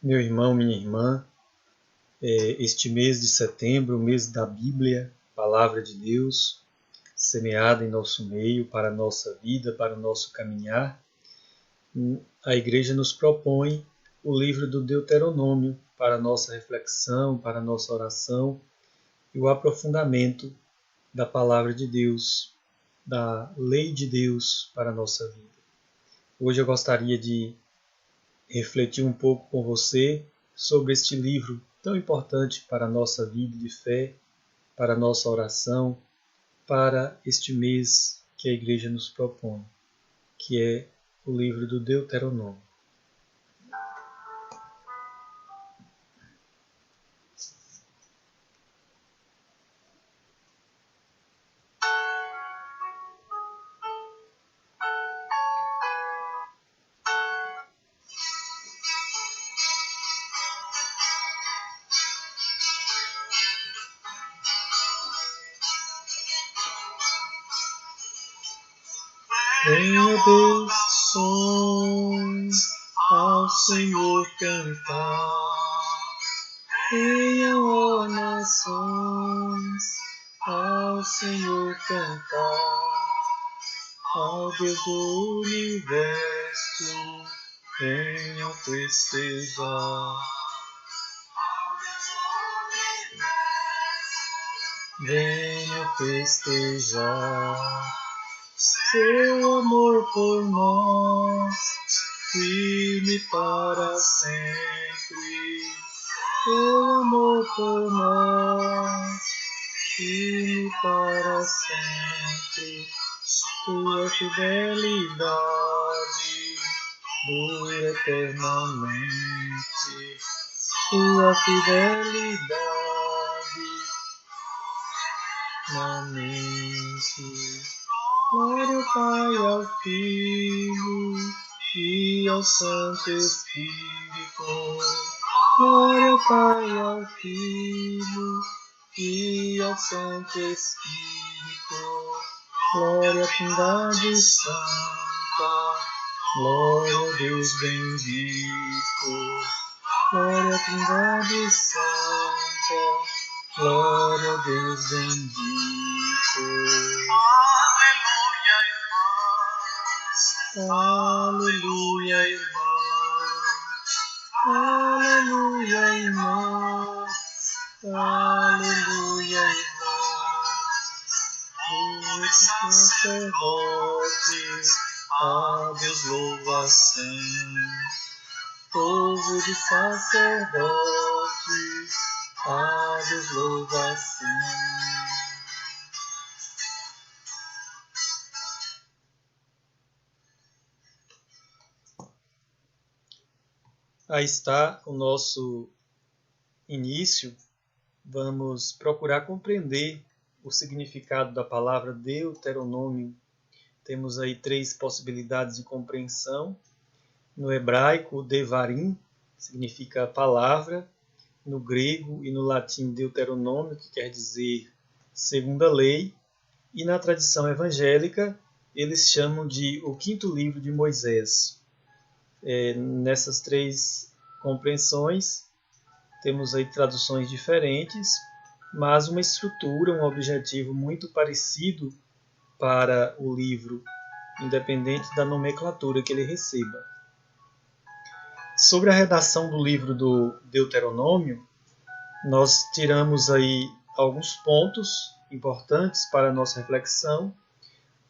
Meu irmão, minha irmã, este mês de setembro, o mês da Bíblia, Palavra de Deus, semeada em nosso meio, para a nossa vida, para o nosso caminhar, a Igreja nos propõe o livro do Deuteronômio para a nossa reflexão, para a nossa oração e o aprofundamento da Palavra de Deus, da Lei de Deus para a nossa vida. Hoje eu gostaria de refletir um pouco com você sobre este livro tão importante para a nossa vida de fé, para a nossa oração, para este mês que a Igreja nos propõe, que é o livro do Deuteronômio. Venha Deus, sons ao Senhor cantar. Venham, ó nações, ao Senhor cantar. Ao Deus do universo, venham festejar. Venham festejar. Seu amor por nós, firme para sempre. Seu amor por nós, firme para sempre. Sua fidelidade dura eternamente. Sua fidelidade eternamente. Glória ao Pai, ao Filho e ao Santo Espírito. Glória ao Pai, ao Filho e ao Santo Espírito. Glória à Trindade Santa. Glória a Deus bendito. Glória à Trindade Santa. Glória a Deus bendito. Aleluia, irmãos. Aleluia, irmãos. Aleluia, irmãos. Os sacerdotes, a Deus louvação. Povo de sacerdotes, a Deus louvação. Aí está o nosso início. Vamos procurar compreender o significado da palavra Deuteronômio. Temos aí 3 possibilidades de compreensão. No hebraico, Devarim significa palavra. No grego e no latim, Deuteronômio, que quer dizer segunda lei. E na tradição evangélica, eles chamam de o quinto livro de Moisés. Nessas 3 compreensões, temos aí traduções diferentes, mas uma estrutura, um objetivo muito parecido para o livro, independente da nomenclatura que ele receba. Sobre a redação do livro do Deuteronômio, nós tiramos aí alguns pontos importantes para a nossa reflexão.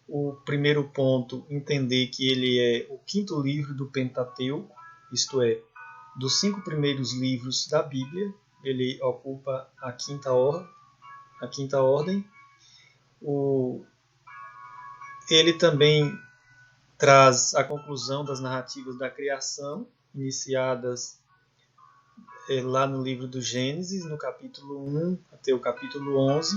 O primeiro ponto, entender que ele é o quinto livro do Pentateuco, isto é, dos 5 primeiros livros da Bíblia. Ele ocupa a quinta ordem. Ele também traz a conclusão das narrativas da criação, iniciadas lá no livro do Gênesis, no capítulo 1 até o capítulo 11,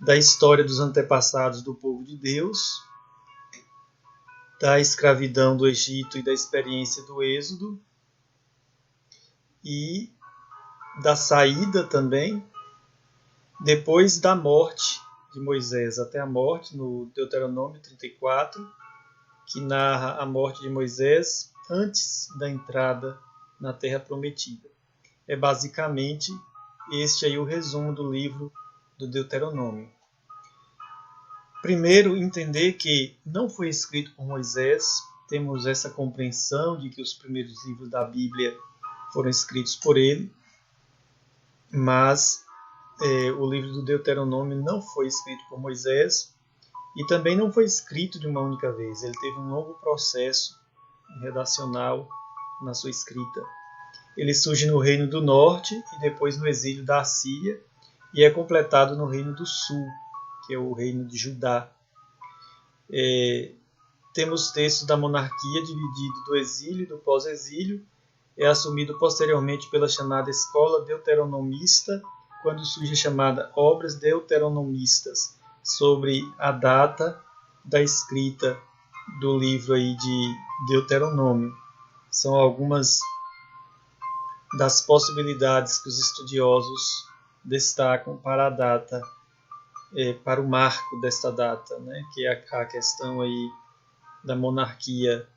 da história dos antepassados do povo de Deus, da escravidão do Egito e da experiência do Êxodo, e da saída também, depois da morte de Moisés, até a morte, no Deuteronômio 34, que narra a morte de Moisés antes da entrada na Terra Prometida. É basicamente este aí o resumo do livro do Deuteronômio. Primeiro, entender que não foi escrito por Moisés. Temos essa compreensão de que os primeiros livros da Bíblia foram escritos por ele, mas o livro do Deuteronômio não foi escrito por Moisés e também não foi escrito de uma única vez. Ele teve um longo processo redacional na sua escrita. Ele surge no Reino do Norte e depois no exílio da Assíria e é completado no Reino do Sul, que é o Reino de Judá. Temos textos da monarquia dividido do exílio e do pós-exílio. É assumido posteriormente pela chamada Escola Deuteronomista, quando surge a chamada Obras Deuteronomistas, sobre a data da escrita do livro aí de Deuteronômio. São algumas das possibilidades que os estudiosos destacam para a data, para o marco desta data, né? Que é a questão aí da monarquia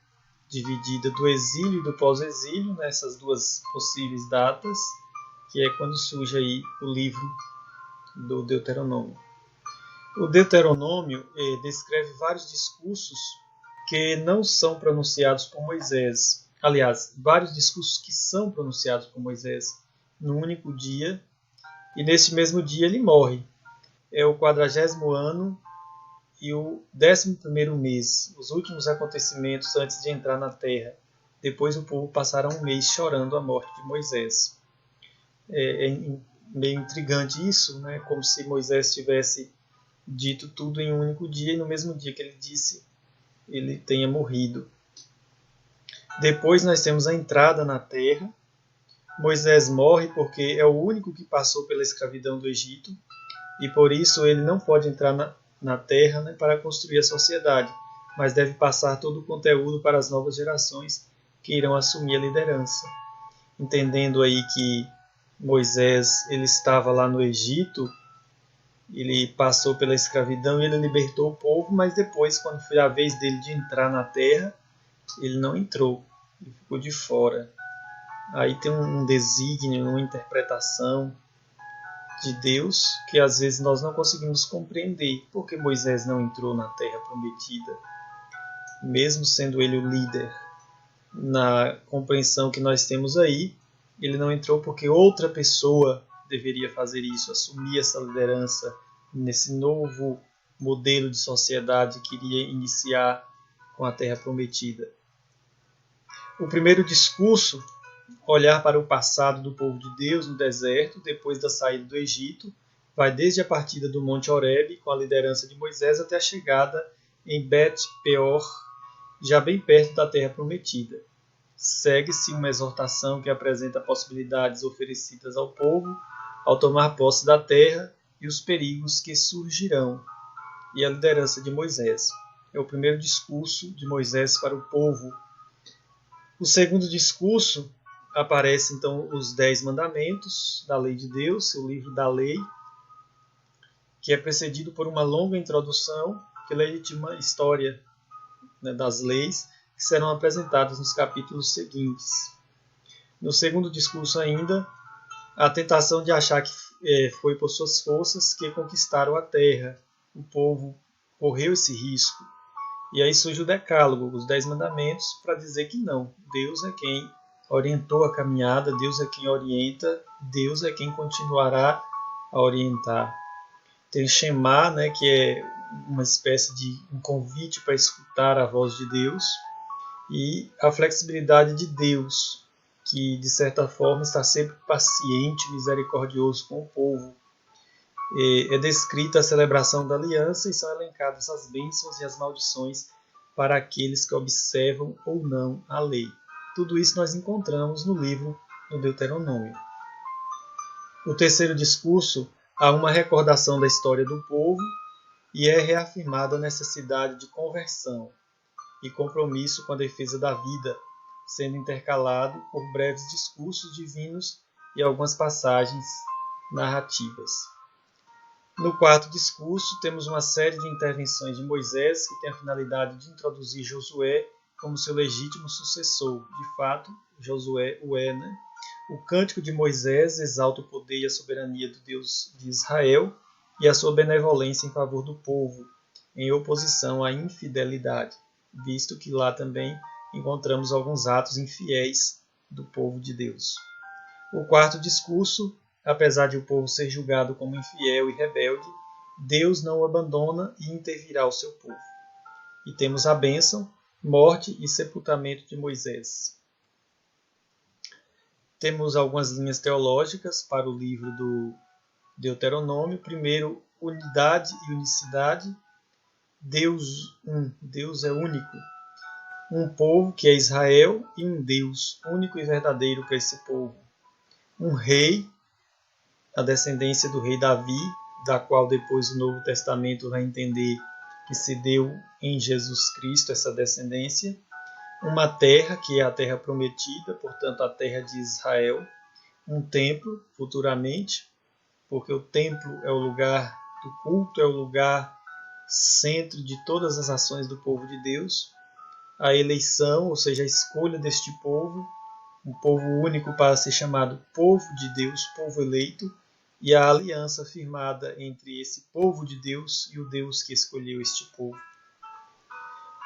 dividida do exílio e do pós-exílio, nessas duas possíveis datas, que é quando surge aí o livro do Deuteronômio. O Deuteronômio descreve vários discursos que não são pronunciados por Moisés. Aliás, vários discursos que são pronunciados por Moisés num único dia, e nesse mesmo dia ele morre. É o 40º ano e o 11º mês, os últimos acontecimentos antes de entrar na terra. Depois o povo passará um mês chorando a morte de Moisés. É meio intrigante isso, né? Como se Moisés tivesse dito tudo em um único dia e no mesmo dia que ele disse, ele tenha morrido. Depois nós temos a entrada na terra. Moisés morre porque é o único que passou pela escravidão do Egito e por isso ele não pode entrar na terra, né, para construir a sociedade, mas deve passar todo o conteúdo para as novas gerações que irão assumir a liderança. Entendendo aí que Moisés ele estava lá no Egito, ele passou pela escravidão e ele libertou o povo, mas depois, quando foi a vez dele de entrar na terra, ele não entrou, ele ficou de fora. Aí tem um desígnio, uma interpretação de Deus que às vezes nós não conseguimos compreender. Por que Moisés não entrou na terra prometida, mesmo sendo ele o líder? Na compreensão que nós temos aí, ele não entrou porque outra pessoa deveria fazer isso, assumir essa liderança nesse novo modelo de sociedade que iria iniciar com a terra prometida. O primeiro discurso, olhar para o passado do povo de Deus no deserto, depois da saída do Egito, vai desde a partida do Monte Horebe, com a liderança de Moisés, até a chegada em Bet-peor, já bem perto da terra prometida. Segue-se uma exortação que apresenta possibilidades oferecidas ao povo ao tomar posse da terra e os perigos que surgirão, e a liderança de Moisés. É o primeiro discurso de Moisés para o povo. O segundo discurso aparece então os 10 mandamentos da lei de Deus, o livro da lei, que é precedido por uma longa introdução que legitima a história, né, das leis que serão apresentadas nos capítulos seguintes. No segundo discurso ainda, a tentação de achar que foi por suas forças que conquistaram a terra. O povo correu esse risco. E aí surge o decálogo, os 10 mandamentos, para dizer que não. Deus é quem orientou a caminhada, Deus é quem orienta, Deus é quem continuará a orientar. Tem o Shema, né, que é uma espécie de um convite para escutar a voz de Deus, e a flexibilidade de Deus, que de certa forma está sempre paciente, misericordioso com o povo. É descrita a celebração da aliança e são elencadas as bênçãos e as maldições para aqueles que observam ou não a lei. Tudo isso nós encontramos no livro do Deuteronômio. No terceiro discurso, há uma recordação da história do povo e é reafirmada a necessidade de conversão e compromisso com a defesa da vida, sendo intercalado por breves discursos divinos e algumas passagens narrativas. No quarto discurso, temos uma série de intervenções de Moisés que tem a finalidade de introduzir Josué como seu legítimo sucessor. De fato, Josué, né? O Cântico de Moisés exalta o poder e a soberania do Deus de Israel e a sua benevolência em favor do povo, em oposição à infidelidade, visto que lá também encontramos alguns atos infiéis do povo de Deus. O quarto discurso, apesar de o povo ser julgado como infiel e rebelde, Deus não o abandona e intervirá ao seu povo. E temos a bênção, morte e sepultamento de Moisés. Temos algumas linhas teológicas para o livro do Deuteronômio. Primeiro, unidade e unicidade. Deus Deus é único. Um povo que é Israel e um Deus único e verdadeiro para esse povo. Um rei, a descendência do rei Davi, da qual depois o Novo Testamento vai entender que se deu em Jesus Cristo essa descendência. Uma terra, que é a terra prometida, portanto a terra de Israel. Um templo, futuramente, porque o templo é o lugar do culto, é o lugar centro de todas as ações do povo de Deus. A eleição, ou seja, a escolha deste povo, um povo único para ser chamado povo de Deus, povo eleito, e a aliança firmada entre esse povo de Deus e o Deus que escolheu este povo.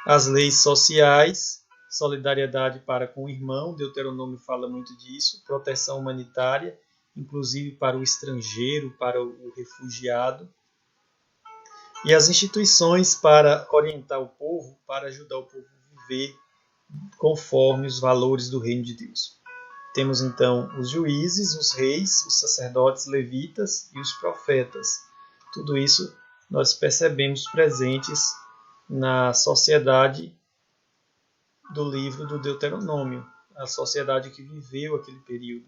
As leis sociais, solidariedade para com o irmão, Deuteronômio fala muito disso, proteção humanitária, inclusive para o estrangeiro, para o refugiado, e as instituições para orientar o povo, para ajudar o povo a viver conforme os valores do reino de Deus. Temos então os juízes, os reis, os sacerdotes levitas e os profetas. Tudo isso nós percebemos presentes na sociedade do livro do Deuteronômio, a sociedade que viveu aquele período.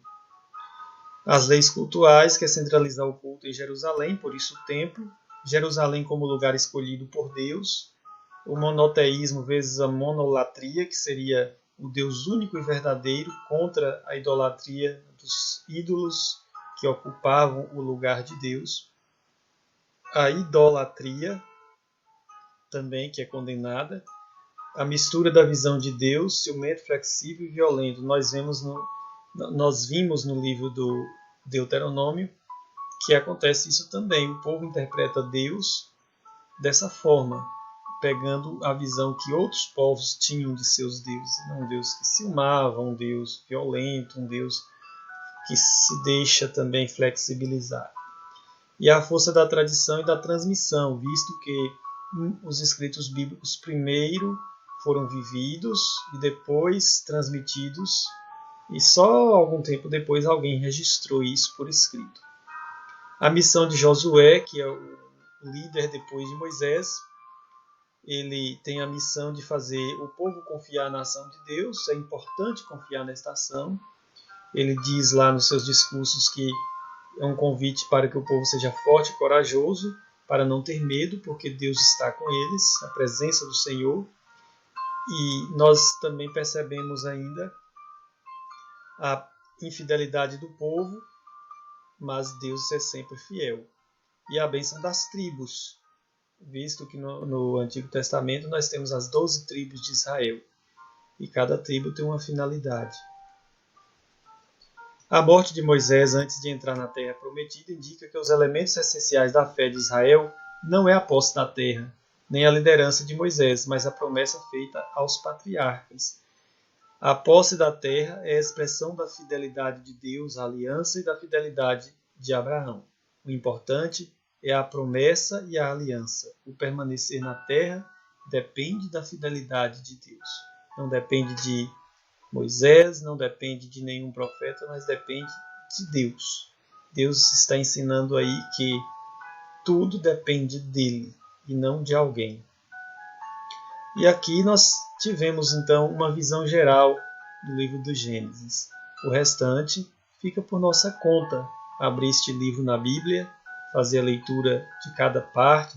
As leis cultuais, que é centralizar o culto em Jerusalém, por isso o templo, Jerusalém como lugar escolhido por Deus, o monoteísmo vezes a monolatria, que seria o Deus único e verdadeiro contra a idolatria dos ídolos que ocupavam o lugar de Deus. A idolatria, também, que é condenada. A mistura da visão de Deus, ciumento, flexível e violento. Nós vimos no livro do Deuteronômio que acontece isso também. O povo interpreta Deus dessa forma, pegando a visão que outros povos tinham de seus deuses. Um Deus que ciumava, um Deus violento, um Deus que se deixa também flexibilizar. E a força da tradição e da transmissão, visto que os escritos bíblicos primeiro foram vividos e depois transmitidos, e só algum tempo depois alguém registrou isso por escrito. A missão de Josué, que é o líder depois de Moisés, ele tem a missão de fazer o povo confiar na ação de Deus. É importante confiar nesta ação. Ele diz lá nos seus discursos que é um convite para que o povo seja forte e corajoso, para não ter medo, porque Deus está com eles, a presença do Senhor. E nós também percebemos ainda a infidelidade do povo, mas Deus é sempre fiel. E a bênção das tribos, visto que no Antigo Testamento nós temos as 12 tribos de Israel, e cada tribo tem uma finalidade. A morte de Moisés antes de entrar na terra prometida indica que os elementos essenciais da fé de Israel não é a posse da terra, nem a liderança de Moisés, mas a promessa feita aos patriarcas. A posse da terra é a expressão da fidelidade de Deus à aliança e da fidelidade de Abraão. O importante é a promessa e a aliança. O permanecer na terra depende da fidelidade de Deus. Não depende de Moisés, não depende de nenhum profeta, mas depende de Deus. Deus está ensinando aí que tudo depende dele e não de alguém. E aqui nós tivemos então uma visão geral do livro do Gênesis. O restante fica por nossa conta. Abrir este livro na Bíblia, fazer a leitura de cada parte,